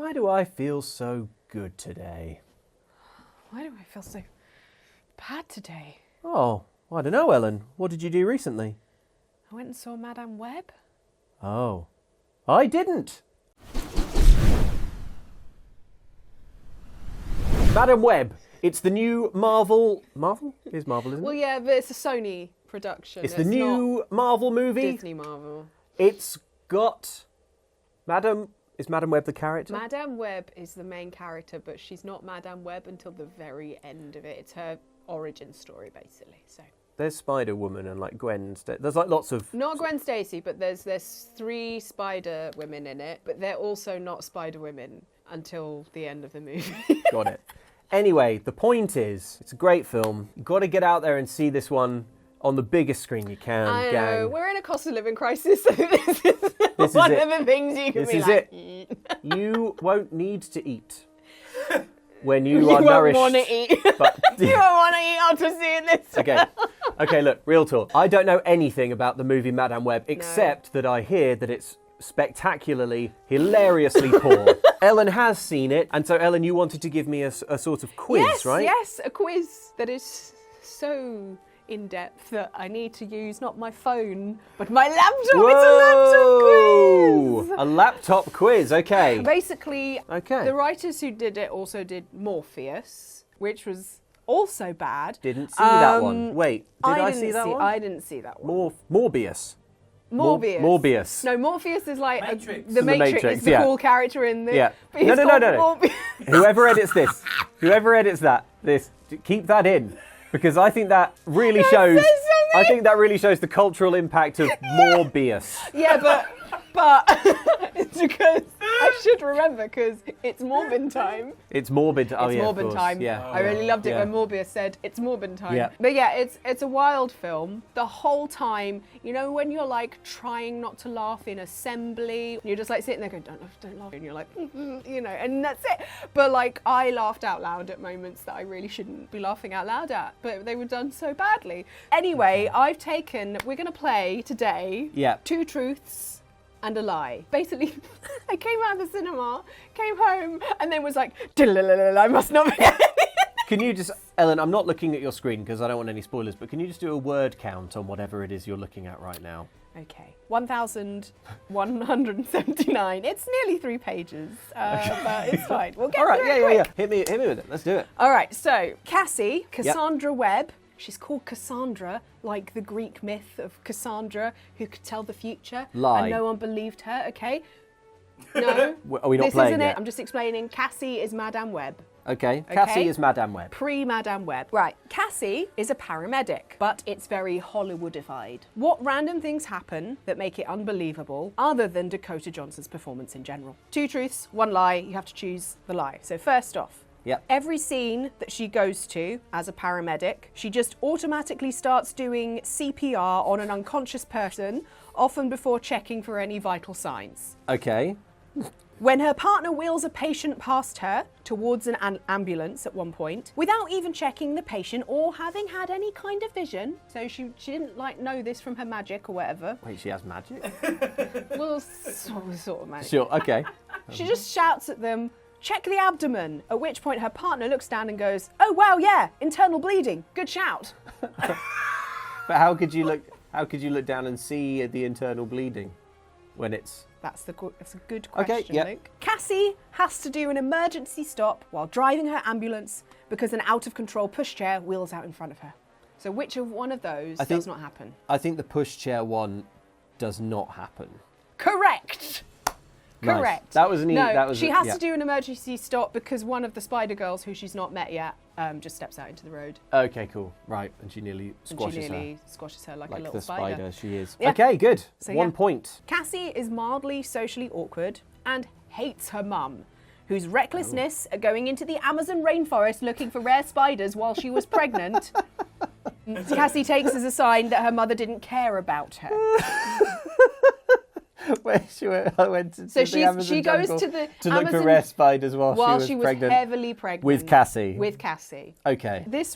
Why do I feel so good today? Why do I feel so bad today? Oh, I don't know, Ellen. What did you do recently? I went and saw Madame Web. Oh, I didn't. Madame Web. It's the new Marvel... Marvel? It is Marvel, isn't it? Well, yeah, but it's a Sony production. It's the new Marvel movie. Disney Marvel. It's got... Is Madame Web the character? Madame Web is the main character, but she's not Madame Web until the very end of it. It's her origin story, basically. So There's Spider-Woman and like Gwen. There's like lots of... not Gwen Stacy, but there's 3 Spider women in it, but they're also not Spider Women until the end of the movie. Got it. Anyway, the point is, it's a great film. You've got to get out there and see this one on the biggest screen you can, I gang. know, we're in a cost of living crisis, so this is one of the things you can This be is like, it. eat. You won't need to eat when you, You are won't nourished. want to eat. But You won't want to eat after seeing this. Okay, look, real talk. I don't know anything about the movie Madame Web, except that I hear that it's spectacularly, hilariously poor. Ellen has seen it, and so Ellen, you wanted to give me a sort of quiz, right? Yes, a quiz that is so in-depth that I need to use not my phone, but my laptop. Whoa! It's a laptop quiz! A laptop quiz, okay. Basically, Okay. the writers who did it also did Morpheus, which was also bad. Didn't see that one. Wait, did I didn't see that one? I didn't see that one. Morbius. Morbius. Morbius. No, Morpheus is like Matrix. the The Matrix. Matrix, Is the yeah. cool character in the. Yeah. But he's No. called Morbius. Whoever edits this, keep that in, because I think that really shows. says something. I think that really shows the cultural impact of Morbius. Yeah, but it's because I should remember because it's Morbin time. It's morbid. Oh It's yeah, of Morbin course. time. Yeah. I really loved it Yeah. when Morbius said it's Morbin time. Yeah. But yeah, it's a wild film. The whole time, you know, when you're like trying not to laugh in assembly, you're just like sitting there going, don't laugh, and you're like, you know, and that's it. But like, I laughed out loud at moments that I really shouldn't be laughing out loud at, but they were done so badly. Anyway, we're going to play today Yeah. 2 truths and a lie. Basically, I came out of the cinema, came home, and then was like, I must not be. Can you just, Ellen? I'm not looking at your screen because I don't want any spoilers. But can you just do a word count on whatever it is you're looking at right now? Okay, 1,179. It's nearly 3 pages, but it's fine. We'll get All right. through it Yeah. quick. Hit me with it. Let's do it. All right, so Cassie, Cassandra Webb. She's called Cassandra, like the Greek myth of Cassandra, who could tell the future. Lie. And no one believed her, okay? No. Are we not this playing isn't yet? it. I'm just explaining. Cassie is Madame Webb. Okay. Cassie Okay. is Madame Web. Pre-Madame Web. Right, Cassie is a paramedic, but it's very Hollywoodified. What random things happen that make it unbelievable, other than Dakota Johnson's performance in general? 2 truths, 1 lie, you have to choose the lie. So first off, Yep. every scene that she goes to as a paramedic, she just automatically starts doing CPR on an unconscious person, often before checking for any vital signs. Okay. When her partner wheels a patient past her towards an ambulance at one point, without even checking the patient or having had any kind of vision, so she didn't like know this from her magic or whatever. Wait, she has magic? Well, sort of magic. Sure. Okay. She just shouts at them, check the abdomen, at which point her partner looks down and goes, oh wow, yeah, internal bleeding, good shout. But how could you look down and see the internal bleeding when it's... That's a good question, Okay, yep. Luke. Cassie has to do an emergency stop while driving her ambulance because an out-of-control pushchair wheels out in front of her. So which of one of those does not happen? I think the pushchair one does not happen. Correct! Nice. Correct. That was neat. No, she has to do an emergency stop because one of the Spider Girls, who she's not met yet, just steps out into the road. Okay, cool. Right, and she nearly squashes and she nearly squashes her like a like little the spider spider. she is. Yeah. Okay, good. So, 1 yeah. point. Cassie is mildly socially awkward and hates her mum, whose recklessness at going into the Amazon rainforest looking for rare spiders while she was pregnant, Cassie takes as a sign that her mother didn't care about her. Where she went to So the Amazon she goes jungle to the to look for Amazon rare spiders while she was pregnant. heavily pregnant. With Cassie. With Cassie. Okay. This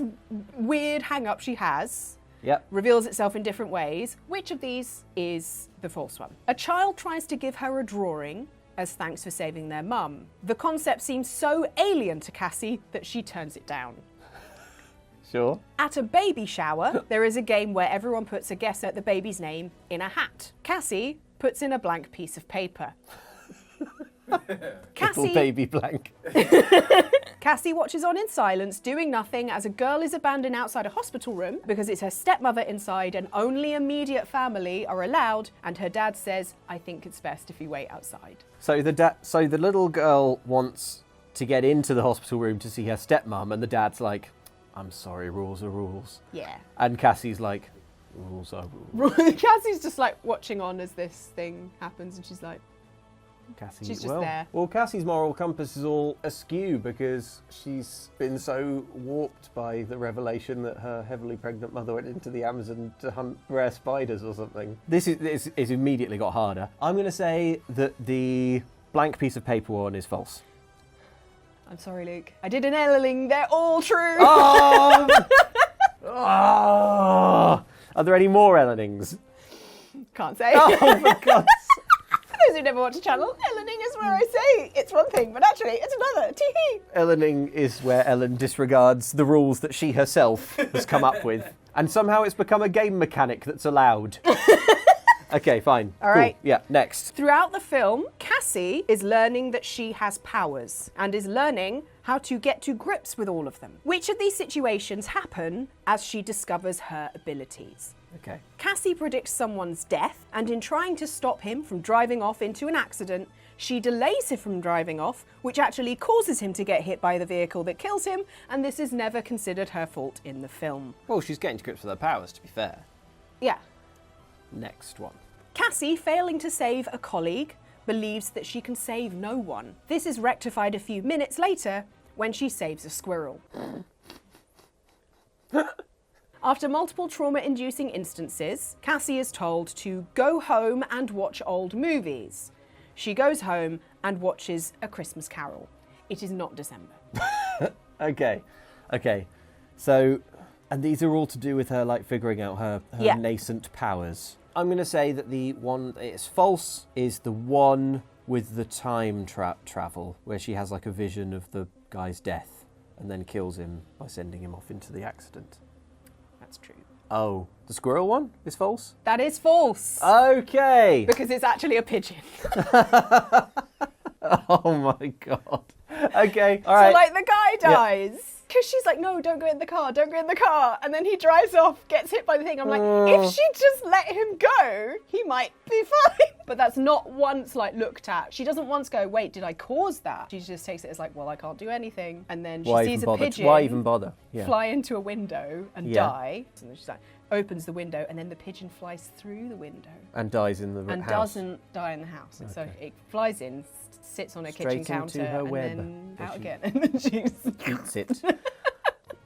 weird hang-up she has Yep. reveals itself in different ways. Which of these is the false one? A child tries to give her a drawing as thanks for saving their mum. The concept seems so alien to Cassie that she turns it down. Sure. At a baby shower, there is a game where everyone puts a guess at the baby's name in a hat. Cassie puts in a blank piece of paper. Little baby blank. Cassie watches on in silence, doing nothing, as a girl is abandoned outside a hospital room because it's her stepmother inside and only immediate family are allowed, and her dad says, I think it's best if you wait outside. So the little girl wants to get into the hospital room to see her stepmom, and the dad's like, I'm sorry, rules are rules. Yeah. And Cassie's like, rules are rules. Cassie's just like watching on as this thing happens, and she's like, Cassie, she's just there. Well, Cassie's moral compass is all askew because she's been so warped by the revelation that her heavily pregnant mother went into the Amazon to hunt rare spiders or something. This is immediately got harder. I'm going to say that the blank piece of paper one is false. I'm sorry, Luke. I did an Elling. They're all true. Oh! Oh! Are there any more Ellenings? Can't say. Oh, for God's sake. Those who never watch a channel, Ellening is where I say it's one thing, but actually it's another. Tee-hee. Ellening is where Ellen disregards the rules that she herself has come up with. And somehow it's become a game mechanic that's allowed. Okay, fine. All right. Cool. Yeah, next. Throughout the film, Cassie is learning that she has powers and is learning how to get to grips with all of them. Which of these situations happen as she discovers her abilities? Okay. Cassie predicts someone's death, and in trying to stop him from driving off into an accident, she delays him from driving off, which actually causes him to get hit by the vehicle that kills him, and this is never considered her fault in the film. Well, she's getting to grips with her powers, to be fair. Yeah. Next one. Cassie, failing to save a colleague, believes that she can save no one. This is rectified a few minutes later when she saves a squirrel. After multiple trauma-inducing instances, Cassie is told to go home and watch old movies. She goes home and watches A Christmas Carol. It is not December. Okay. So, and these are all to do with her, like, figuring out her nascent powers. I'm going to say that the one that is false is the one with the time travel, where she has, like, a vision of the guy's death and then kills him by sending him off into the accident. That's true. Oh, the squirrel one is false? That is false. Okay. Because it's actually a pigeon. Oh my God. Okay, all right. So, like, the guy dies. Because she's like, no, don't go in the car, don't go in the car. And then he drives off, gets hit by the thing. I'm like, if she just let him go, he might be fine. But that's not once, like, looked at. She doesn't once go, wait, did I cause that? She just takes it as like, well, I can't do anything. And then she sees a pigeon Why even bother? Yeah. fly into a window and die. And then she's like, opens the window, and then the pigeon flies through the window. And dies in the house. And doesn't die in the house. Okay. So it flies in, sits on a kitchen counter, her and web, then out again. And then she eats it.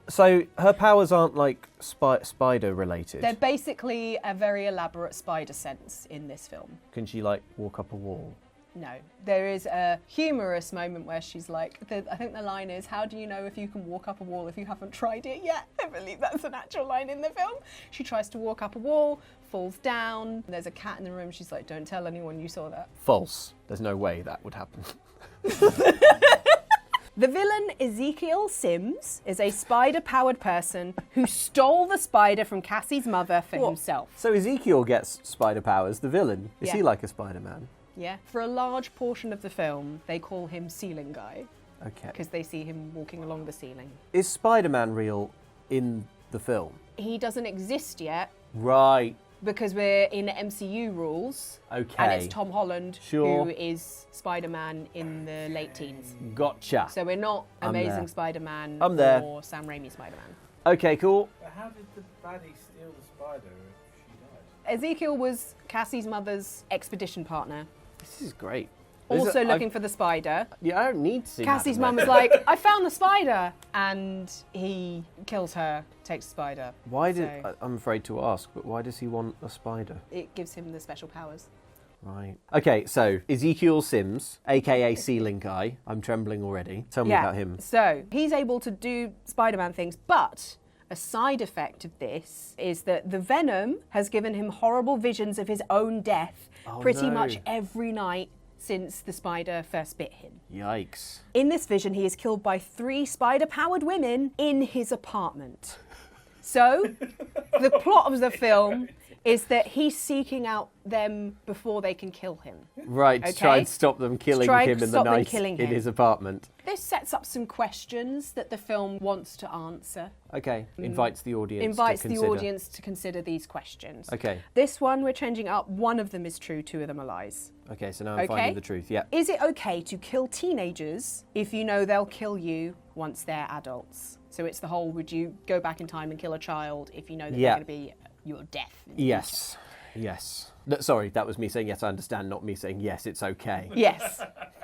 So her powers aren't, like, spider related? They're basically a very elaborate spider sense in this film. Can she, like, walk up a wall? No. There is a humorous moment where she's like, I think the line is, how do you know if you can walk up a wall if you haven't tried it yet? I believe that's an actual line in the film. She tries to walk up a wall, falls down. There's a cat in the room. She's like, don't tell anyone you saw that. False. There's no way that would happen. The villain, Ezekiel Sims, is a spider-powered person who stole the spider from Cassie's mother for himself. So Ezekiel gets spider powers, the villain. Is he like a Spider-Man? Yeah. For a large portion of the film, they call him Ceiling Guy. Okay. Because they see him walking along the ceiling. Is Spider-Man real in the film? He doesn't exist yet. Right. Because we're in MCU rules. Okay. And it's Tom Holland Sure. who is Spider-Man in the late teens. Gotcha. So we're not I'm Amazing there. Spider-Man I'm there. or Sam Raimi Spider-Man. Okay, cool. But how did the baddie steal the spider if she died? Ezekiel was Cassie's mother's expedition partner. This is great. Also looking for the spider. Yeah, I don't need to see Cassie's mum Madam was Web. like, I found the spider! And he kills her, takes the spider. I'm afraid to ask, but why does he want a spider? It gives him the special powers. Right. Okay, so Ezekiel Sims, aka Ceiling Guy. I'm trembling already. Tell me about him. So he's able to do Spider-Man things, but a side effect of this is that the venom has given him horrible visions of his own death pretty much every night since the spider first bit him. Yikes. In this vision, he is killed by 3 spider-powered women in his apartment. So, the plot of the film is that he's seeking out them before they can kill him. Right, to try and stop them killing him in the night in his apartment. This sets up some questions that the film wants to answer. Okay, invites the audience Invites to the consider. audience to consider these questions. Okay. This one, we're changing up. One of them is true, 2 of them are lies. Okay, so now I'm finding the truth, yeah. Is it okay to kill teenagers if you know they'll kill you once they're adults? So it's the whole, would you go back in time and kill a child if you know that they're going to be your death? Yes. Yes. No, sorry, that was me saying yes, I understand, not me saying yes, it's okay. Yes.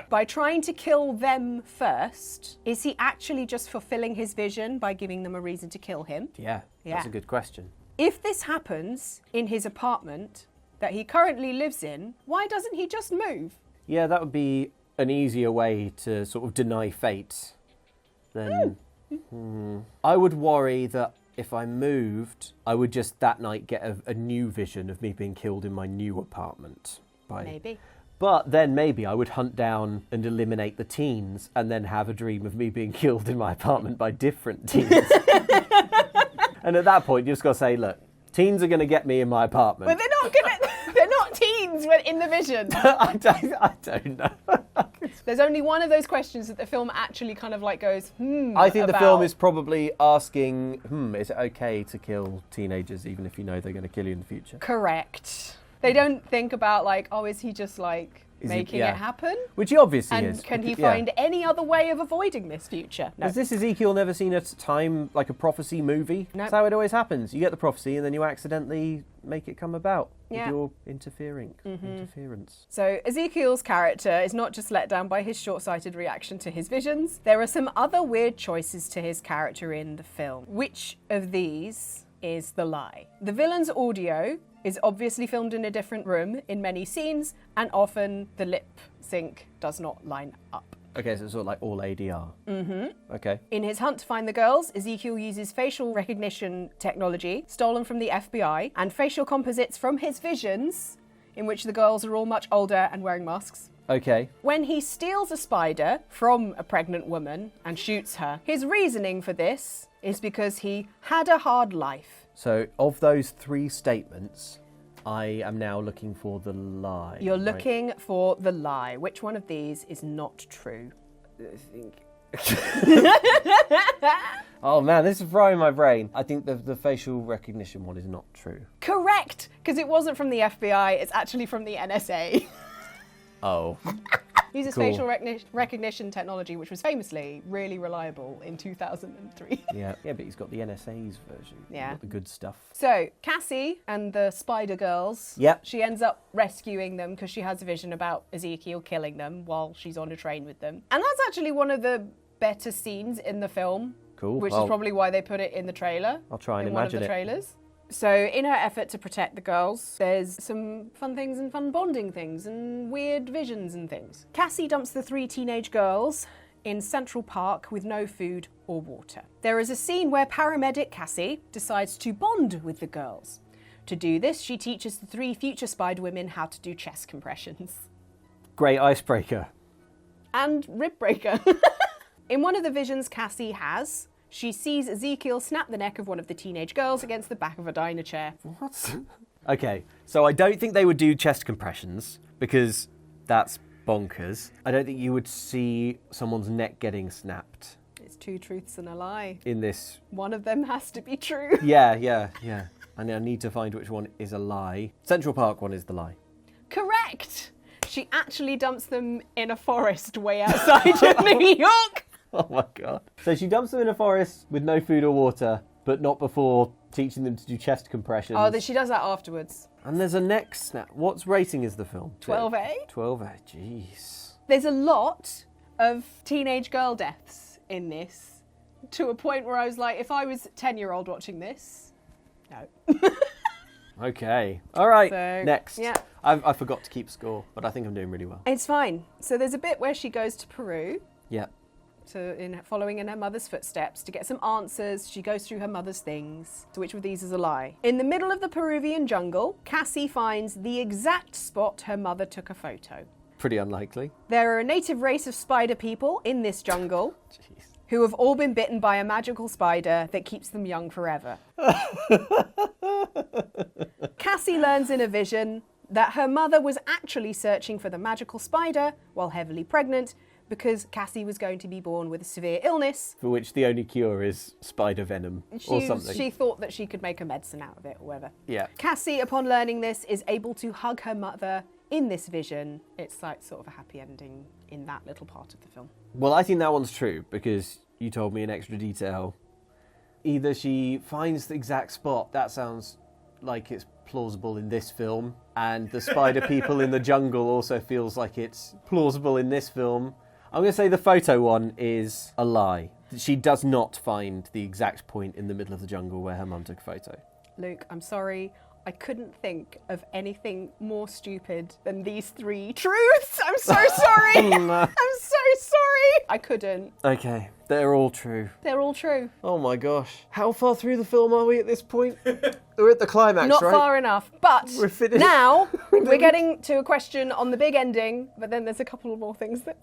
By trying to kill them first, is he actually just fulfilling his vision by giving them a reason to kill him? Yeah, that's a good question. If this happens in his apartment that he currently lives in, why doesn't he just move? Yeah, that would be an easier way to sort of deny fate. Then I would worry that if I moved, I would just that night get a new vision of me being killed in my new apartment. Maybe. But then maybe I would hunt down and eliminate the teens and then have a dream of me being killed in my apartment by different teens. And at that point, you just got to say, look, teens are going to get me in my apartment. But they're not teens in the vision. I don't know. There's only one of those questions that the film actually kind of like goes, I think the film is probably asking, is it okay to kill teenagers even if you know they're going to kill you in the future? Correct. They don't think about like, oh, is he just like making it happen? Which he obviously and is. And can he find any other way of avoiding this future? No. Has this Ezekiel never seen a time, like a prophecy movie? No. That's how it always happens. You get the prophecy and then you accidentally make it come about with your interference. So Ezekiel's character is not just let down by his short-sighted reaction to his visions. There are some other weird choices to his character in the film. Which of these is the lie? The villain's audio is obviously filmed in a different room in many scenes, and often the lip sync does not line up. Okay, so it's sort of like all ADR. Mm-hmm. Okay. In his hunt to find the girls, Ezekiel uses facial recognition technology stolen from the FBI and facial composites from his visions, in which the girls are all much older and wearing masks. Okay. When he steals a spider from a pregnant woman and shoots her, his reasoning for this is because he had a hard life. So, of those 3 statements, I am now looking for the lie. You're looking for the lie. Which one of these is not true? I think... Oh man, this is frying my brain. I think the facial recognition one is not true. Correct! Because it wasn't from the FBI, it's actually from the NSA. Oh. Uses facial recognition technology, which was famously really reliable in 2003. Yeah, but he's got the NSA's version. Yeah. Got the good stuff. So, Cassie and the Spider Girls, she ends up rescuing them because she has a vision about Ezekiel killing them while she's on a train with them. And that's actually one of the better scenes in the film. Cool. Which is probably why they put it in the trailer. I'll try and in imagine one of the trailers. So in her effort to protect the girls, there's some fun things and fun bonding things and weird visions and things. Cassie dumps the 3 teenage girls in Central Park with no food or water. There is a scene where paramedic Cassie decides to bond with the girls. To do this, she teaches the 3 future spider women how to do chest compressions. Great icebreaker. And rib breaker. In one of the visions Cassie has, she sees Ezekiel snap the neck of one of the teenage girls against the back of a diner chair. What? Okay, so I don't think they would do chest compressions because that's bonkers. I don't think you would see someone's neck getting snapped. It's 2 truths and a lie. In this... One of them has to be true. Yeah. And I need to find which one is a lie. Central Park one is the lie. Correct! She actually dumps them in a forest way outside of New York. Oh my god. So she dumps them in a forest with no food or water, but not before teaching them to do chest compressions. Oh, she does that afterwards. And there's a neck snap. What's rating is the film? 12A? 12A, jeez. There's a lot of teenage girl deaths in this, to a point where I was like, if I was a 10-year-old watching this, no. Okay. All right, So, next. yeah. I forgot to keep score, but I think I'm doing really well. It's fine. So there's a bit where she goes to Peru. Yeah. So following in her mother's footsteps to get some answers, she goes through her mother's things. So which of these is a lie? In the middle of the Peruvian jungle, Cassie finds the exact spot her mother took a photo. Pretty unlikely. There are a native race of spider people in this jungle who have all been bitten by a magical spider that keeps them young forever. Cassie learns in a vision that her mother was actually searching for the magical spider while heavily pregnant because Cassie was going to be born with a severe illness. For which the only cure is spider venom or something. She thought that she could make a medicine out of it or whatever. Yeah. Cassie, upon learning this, is able to hug her mother in this vision. It's like sort of a happy ending in that little part of the film. Well, I think that one's true because you told me in extra detail. Either she finds the exact spot, that sounds like it's plausible in this film, and the spider people in the jungle also feels like it's plausible in this film. I'm going to say the photo one is a lie. She does not find the exact point in the middle of the jungle where her mum took a photo. Luke, I'm sorry. I couldn't think of anything more stupid than these three truths. I'm so sorry. I'm so sorry. I couldn't. Okay, they're all true. They're all true. Oh my gosh. How far through the film are we at this point? We're at the climax, Not right? far enough, but We're finished. now we're getting to a question on the big ending, but then there's a couple of more things that...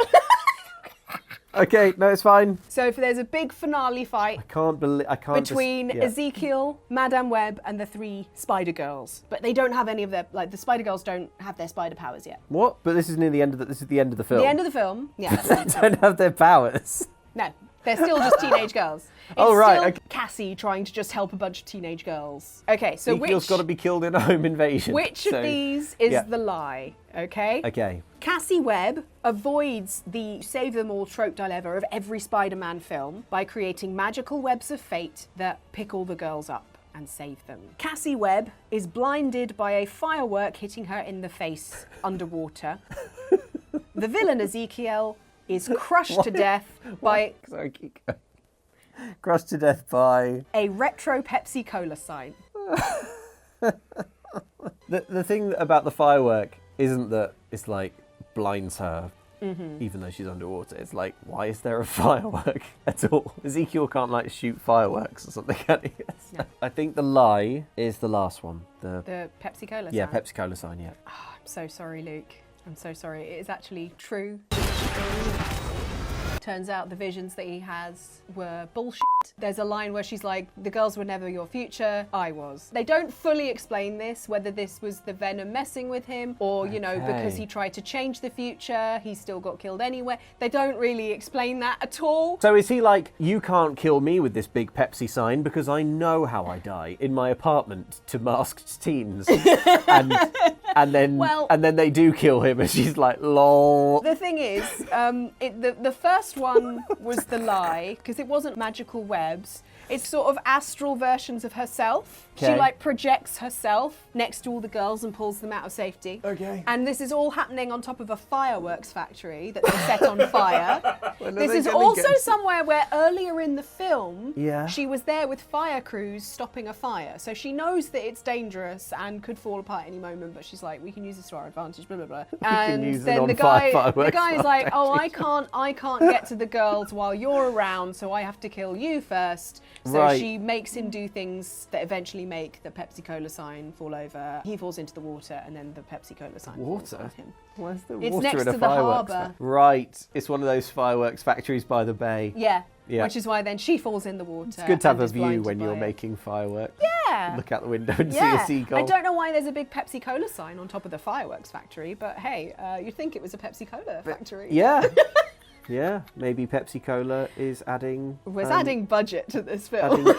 Okay, no, it's fine. So if there's a big finale fight between Ezekiel, Madame Web, and the three Spider Girls, but they don't have any of their the Spider Girls don't have their spider powers yet. What? But this is near the end of this is the end of the film. The end of the film, yeah. They don't have their powers. No, they're still just teenage girls. It's Oh, right, still okay. Cassie trying to just help a bunch of teenage girls. Okay, so Ezekiel's got to be killed in a home invasion. which so- of these is yeah. the lie? Okay. Okay. Cassie Webb avoids the save them all trope dilemma of every Spider-Man film by creating magical webs of fate that pick all the girls up and save them. Cassie Webb is blinded by a firework hitting her in the face underwater. The villain Ezekiel is crushed to death by Sorry, keep going. Crushed to death by... a retro Pepsi Cola sign. The thing about the firework isn't that it's like blinds her even though she's underwater. It's like, why is there a firework at all? Ezekiel can't like shoot fireworks or something, can he? No. I think the lie is the last one. The Pepsi Cola Yeah, sign. Pepsi Cola sign, yeah. Oh, I'm so sorry, Luke. I'm so sorry. It is actually true. Turns out the visions that he has were bullshit. There's a line where she's like, the girls were never your future, I was. They don't fully explain this, whether this was the venom messing with him or, you know, because he tried to change the future, he still got killed anyway. They don't really explain that at all. So is he like, you can't kill me with this big Pepsi sign because I know how I die in my apartment to masked teens. and then they do kill him and she's like, lol. The thing is, the first one was the lie, because it wasn't magical webs. It's sort of astral versions of herself. Okay. She like projects herself next to all the girls and pulls them out of safety. Okay. And this is all happening on top of a fireworks factory that they set on fire. This is also somewhere where earlier in the film, she was there with fire crews stopping a fire. So she knows that it's dangerous and could fall apart any moment, but she's like, we can use this to our advantage, blah, blah, blah. And then the guy is like, oh, I can't get to the girls while you're around, so I have to kill you first. So she makes him do things that eventually make the Pepsi Cola sign fall over. He falls into the water, and then the Pepsi Cola sign falls on him. Where's the It's water next in a to the fireworks harbour. Right. It's one of those fireworks factories by the bay. Yeah. Yeah. Which is why then she falls in the water. It's good to have and a is view blinded when you're by it. making fireworks. Yeah. Look out the window and see Yeah. a seagull. I don't know why there's a big Pepsi Cola sign on top of the fireworks factory, but hey, you'd think it was a Pepsi Cola factory. Yeah. Yeah. Maybe Pepsi Cola is adding... Was adding budget to this film.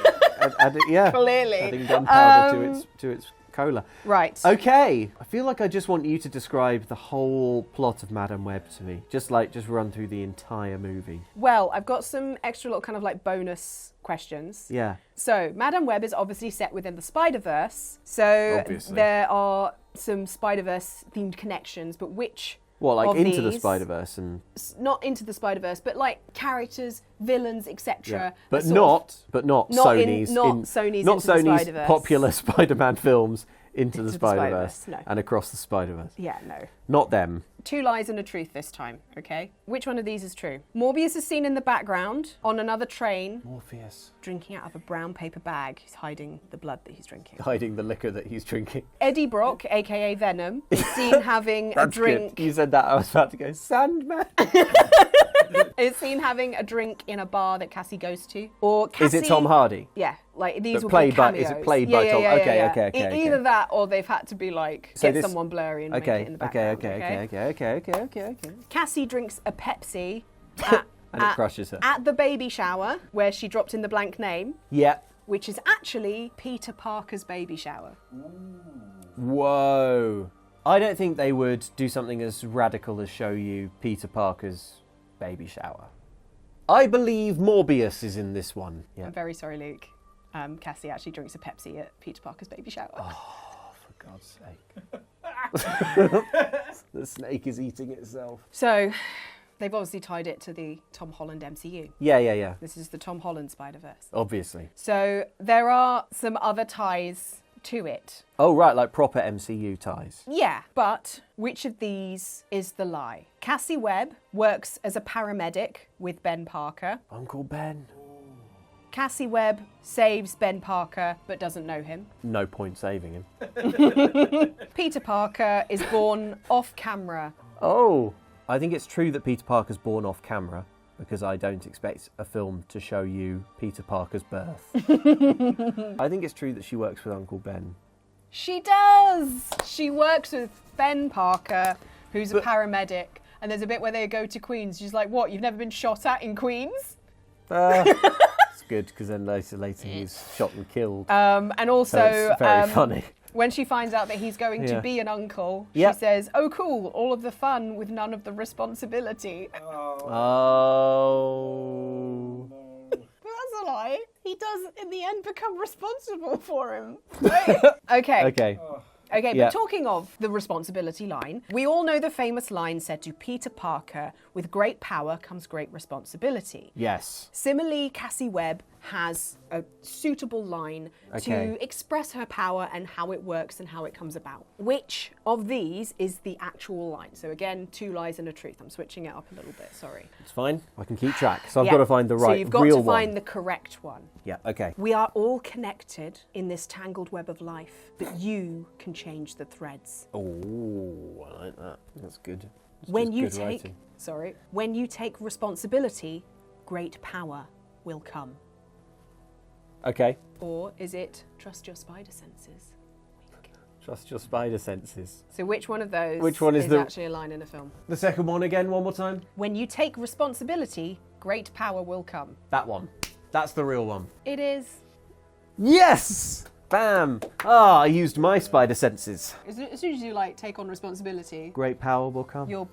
Yeah. Clearly. Adding gunpowder to its cola. Right. Okay. I feel like I just want you to describe the whole plot of Madame Web to me. Just run through the entire movie. Well, I've got some extra little kind of like bonus questions. Yeah. So, Madame Web is obviously set within the Spiderverse. So, Obviously. there are some Spiderverse themed connections, but which What, like of into the these- Spiderverse and... Not into the Spiderverse, but like characters, villains, etc. But not Sony's Sony's not Into the Sony's Spider-Verse. popular Spider-Man films into the Into the Spider-Verse Spider-Verse, no. and across the Spider-Verse. Yeah, no. Not them. 2 lies and a truth this time, okay? Which one of these is true? Morbius is seen in the background on another train Morpheus. drinking out of a brown paper bag. He's hiding the blood that he's drinking. Hiding the liquor that he's drinking. Eddie Brock, aka Venom, is seen having a drink. Good. You said that, I was about to go, Sandman. Is seen having a drink in a bar that Cassie goes to. Or Cassie... Is it Tom Hardy? Yeah, like these But will played be by- cameos. is it played by Tom- okay. Either that or they've had to be like, So get this- someone blurry and make it in the background. Okay. Cassie drinks a Pepsi at, And it crushes her. at the baby shower where she dropped in the blank name, Yeah. which is actually Peter Parker's baby shower. Whoa. I don't think they would do something as radical as show you Peter Parker's baby shower. I believe Morbius is in this one. Yeah. I'm very sorry, Luke. Cassie actually drinks a Pepsi at Peter Parker's baby shower. Oh, for God's sake. The snake is eating itself. So, they've obviously tied it to the Tom Holland MCU. Yeah. This is the Tom Holland Spiderverse. Obviously. So, there are some other ties to it. Oh, right, like proper MCU ties. Yeah, but which of these is the lie? Cassie Webb works as a paramedic with Ben Parker. Uncle Ben. Cassie Webb saves Ben Parker but doesn't know him. No point saving him. Peter Parker is born off camera. Oh, I think it's true that Peter Parker's born off camera because I don't expect a film to show you Peter Parker's birth. I think it's true that she works with Uncle Ben. She does! She works with Ben Parker, who's a paramedic, and there's a bit where they go to Queens. She's like, what, you've never been shot at in Queens? It's good because then later he's shot and killed. And also, So it's very funny. when she finds out that he's going to be an uncle, Yep. she says, oh cool, all of the fun with none of the responsibility. Oh. But that's a lie. He does, in the end, become responsible for him. Right? Okay. Okay. Okay, Yeah. but talking of the responsibility line, we all know the famous line said to Peter Parker, with great power comes great responsibility. Yes. Similarly, Cassie Webb has a suitable line Okay. to express her power and how it works and how it comes about. Which of these is the actual line? So again, 2 lies and a truth. I'm switching it up a little bit, sorry. It's fine. I can keep track. So I've Yeah. got to find the right, So you've got real to find one. the correct one. Yeah, okay. We are all connected in this tangled web of life, but you can change the threads. Oh, I like that. That's good. That's When just you good take, writing. when you take responsibility, great power will come. Okay. Or is it trust your spider senses? Wink. Trust your spider senses. So which one of those Which one is the- actually a line in a film? The second one again, one more time. When you take responsibility, great power will come. That one. That's the real one. It is. Yes! Bam! Ah, I used my spider senses. As soon as you take on responsibility, Great power will come. your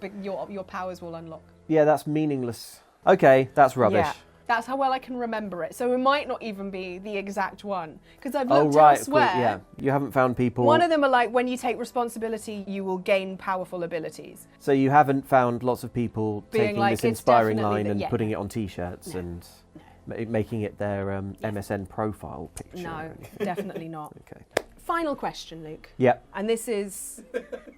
powers will unlock. Yeah, that's meaningless. Okay, that's rubbish. Yeah. That's how well I can remember it. So it might not even be the exact one. Because I've Oh, looked right. elsewhere. Cool. Yeah, you haven't found people. One of them are like, when you take responsibility, you will gain powerful abilities. So you haven't found lots of people Being taking like, this it's inspiring definitely line the- and yeah. putting it on T-shirts and making it their MSN profile picture. No, or anything. definitely not. Okay. Final question, Luke. Yeah. And this is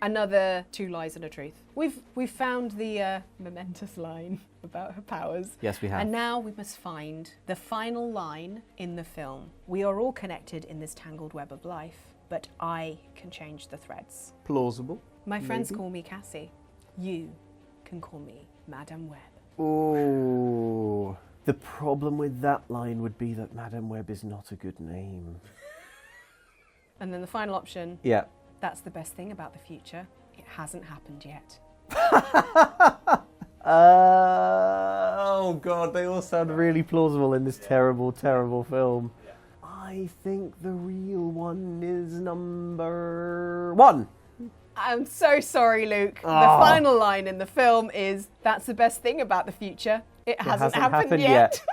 another 2 lies and a truth. We've found the momentous line about her powers. Yes, we have. And now we must find the final line in the film. We are all connected in this tangled web of life, but I can change the threads. Plausible. My friends call me Cassie. You can call me Madame Web. Oh. The problem with that line would be that Madame Web is not a good name. And then the final option, Yeah. that's the best thing about the future. It hasn't happened yet. Oh God, they all sound really plausible in this terrible, terrible film. I think the real one is number 1. I'm so sorry, Luke. Oh. The final line in the film is, that's the best thing about the future. It hasn't happened yet.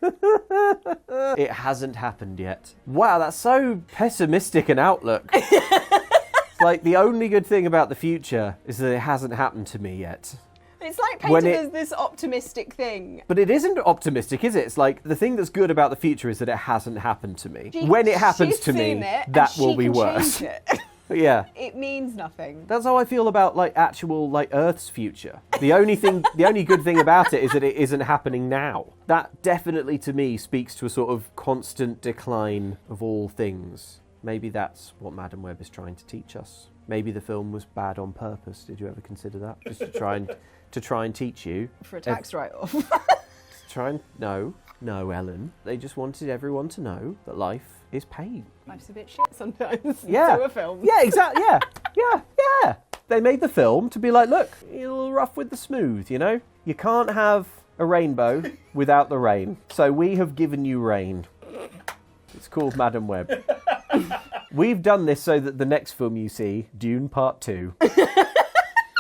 It hasn't happened yet. Wow, that's so pessimistic an outlook. It's like the only good thing about the future is that it hasn't happened to me yet. It's like When painted it- as this optimistic thing. But it isn't optimistic, is it? It's like the thing that's good about the future is that it hasn't happened to me. When it happens She's to me, seen it, and that she will be can worse. change it. Yeah. It means nothing. That's how I feel about like actual like Earth's future. The only good thing about it is that it isn't happening now. That definitely to me speaks to a sort of constant decline of all things. Maybe that's what Madam Web is trying to teach us. Maybe the film was bad on purpose. Did you ever consider that? Just to try and teach you. For a tax write-off. No, Ellen. They just wanted everyone to know that life is pain. Life's a bit shit sometimes. Yeah. So a film. Yeah, exactly. Yeah. They made the film to be like, look, you're a little rough with the smooth, you know? You can't have a rainbow without the rain. So we have given you rain. It's called Madam Web. We've done this so that the next film you see, Dune Part 2,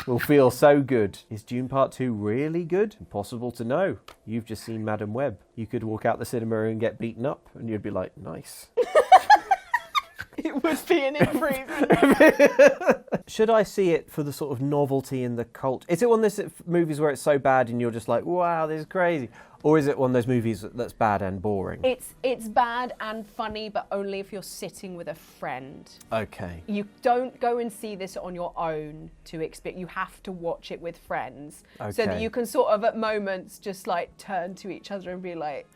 will feel so good. Is Dune Part 2 really good? Impossible to know. You've just seen Madam Web. You could walk out the cinema and get beaten up, and you'd be like, nice. It would be an improvement. Should I see it for the sort of novelty and the cult? Is it one of those movies where it's so bad and you're just like, wow, this is crazy? Or is it one of those movies that's bad and boring? It's bad and funny, but only if you're sitting with a friend. Okay. You don't go and see this on your own to experience. You have to watch it with friends, so that you can sort of at moments just like turn to each other and be like.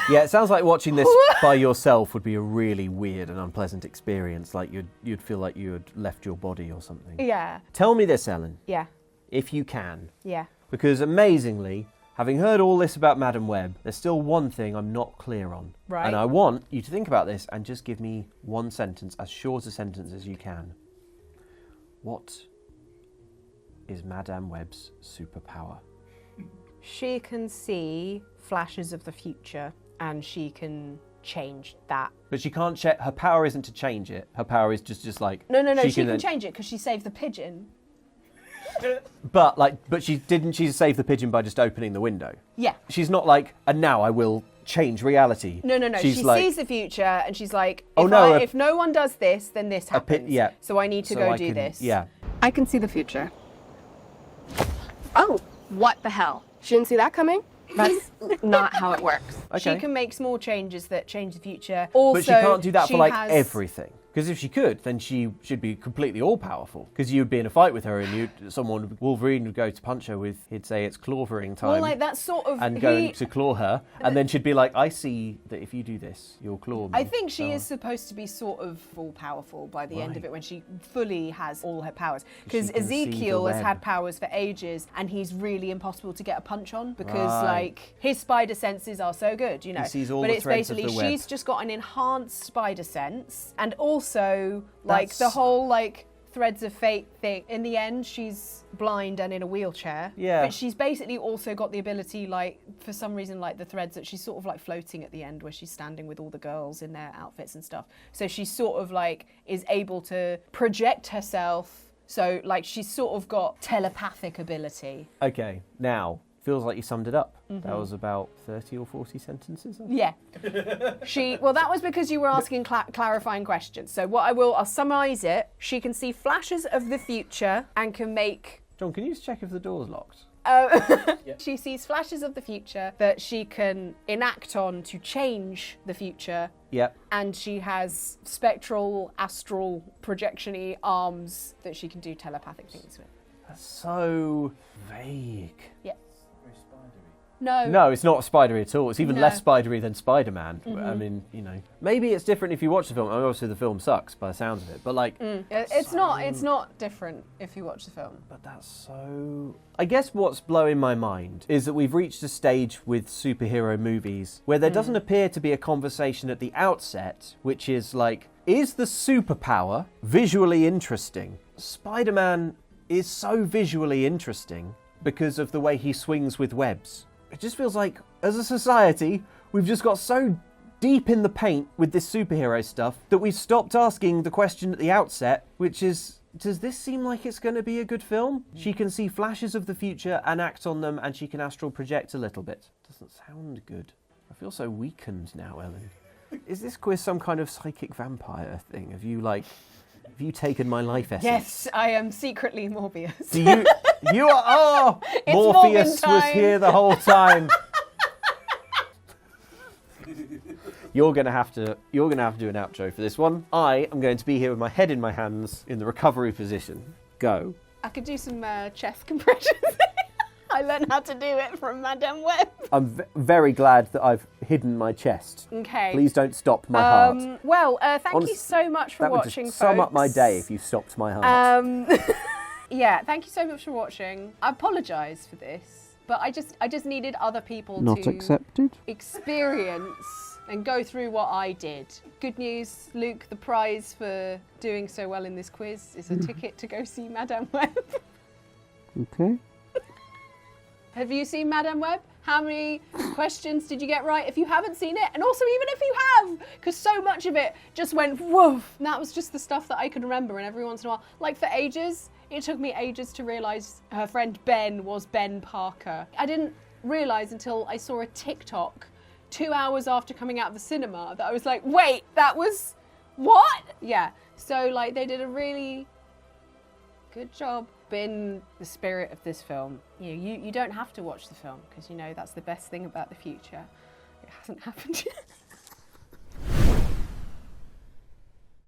Yeah, it sounds like watching this by yourself would be a really weird and unpleasant experience. Like you'd feel like you had left your body or something. Yeah. Tell me this, Ellen. Yeah. If you can. Yeah. Because amazingly, having heard all this about Madam Web, there's still one thing I'm not clear on. Right. And I want you to think about this and just give me one sentence, as short a sentence as you can. What is Madam Web's superpower? She can see flashes of the future, and she can change that. But she can't her power isn't to change it. Her power is just like... No, she can change it because she saved the pigeon. But she save the pigeon by just opening the window? Yeah. She's not like, and now I will change reality. No. She's she like, sees the future and she's like, if no one does this, then this happens. Yeah. So I need to do this. Yeah. I can see the future. Oh, what the hell? She didn't see that coming? That's not how it works. Okay. She can make small changes that change the future. Also, but she can't do that for like has... everything. Because if she could, then she should be completely all-powerful. Because you'd be in a fight with her and Wolverine would go to punch her with, he'd say it's clawing time. Well, like that sort of... And going to claw her. And then she'd be like, I see that if you do this, you'll claw me. I think she is supposed to be sort of all-powerful by the end of it when she fully has all her powers. Because Ezekiel has had powers for ages and he's really impossible to get a punch on because like his spider senses are so good, you know. He sees all but the it's threads of basically the web. she's just got an enhanced spider sense and also like the whole like threads of fate thing. In the end, she's blind and in a wheelchair. Yeah. But she's basically also got the ability, like, for some reason, like the threads that she's sort of like floating at the end where she's standing with all the girls in their outfits and stuff. So she sort of like is able to project herself. So like she's sort of got telepathic ability. Okay, now, feels like you summed it up. Mm-hmm. That was about 30 or 40 sentences. Yeah. Well, that was because you were asking clarifying questions. So I'll summarise it. She can see flashes of the future and can make... John, can you just check if the door's locked? She sees flashes of the future that she can enact on to change the future. Yep. And she has spectral, astral, projection-y arms that she can do telepathic things with. That's so vague. Yeah. Very spidery. No, it's not spidery at all. It's even less spidery than Spider-Man. Mm-hmm. I mean, you know, maybe it's different if you watch the film. I mean, obviously, the film sucks by the sounds of it, but like, it's not different if you watch the film. But that's so. I guess what's blowing my mind is that we've reached a stage with superhero movies where there doesn't appear to be a conversation at the outset, which is like, is the superpower visually interesting? Spider-Man is so visually interesting because of the way he swings with webs. It just feels like, as a society, we've just got so deep in the paint with this superhero stuff that we've stopped asking the question at the outset, which is, does this seem like it's going to be a good film? She can see flashes of the future and act on them, and she can astral project a little bit. Doesn't sound good. I feel so weakened now, Ellen. Is this quiz some kind of psychic vampire thing? Have you taken my life essence? Yes, I am secretly Morbius. You are. Morpheus was here the whole time. You're gonna have to do an outro for this one. I am going to be here with my head in my hands in the recovery position. Go. I could do some chest compressions. I learned how to do it from Madame Web. I'm very glad that I've hidden my chest. Okay. Please don't stop my heart. Well, thank you so much for watching, That would just sum up my day if you stopped my heart. Yeah, thank you so much for watching. I apologise for this, but I just needed other people to accepted. experience and go through what I did. Good news, Luke, the prize for doing so well in this quiz is a ticket to go see Madame Web. Okay. Have you seen Madame Web? How many questions did you get right if you haven't seen it? And also even if you have, because so much of it just went woof. And that was just the stuff that I could remember, and every once in a while, like for ages, it took me ages to realise her friend Ben was Ben Parker. I didn't realise until I saw a TikTok 2 hours after coming out of the cinema that I was like, wait, that was what? Yeah, so like they did a really good job in the spirit of this film. You don't have to watch the film because, you know, that's the best thing about the future. It hasn't happened yet.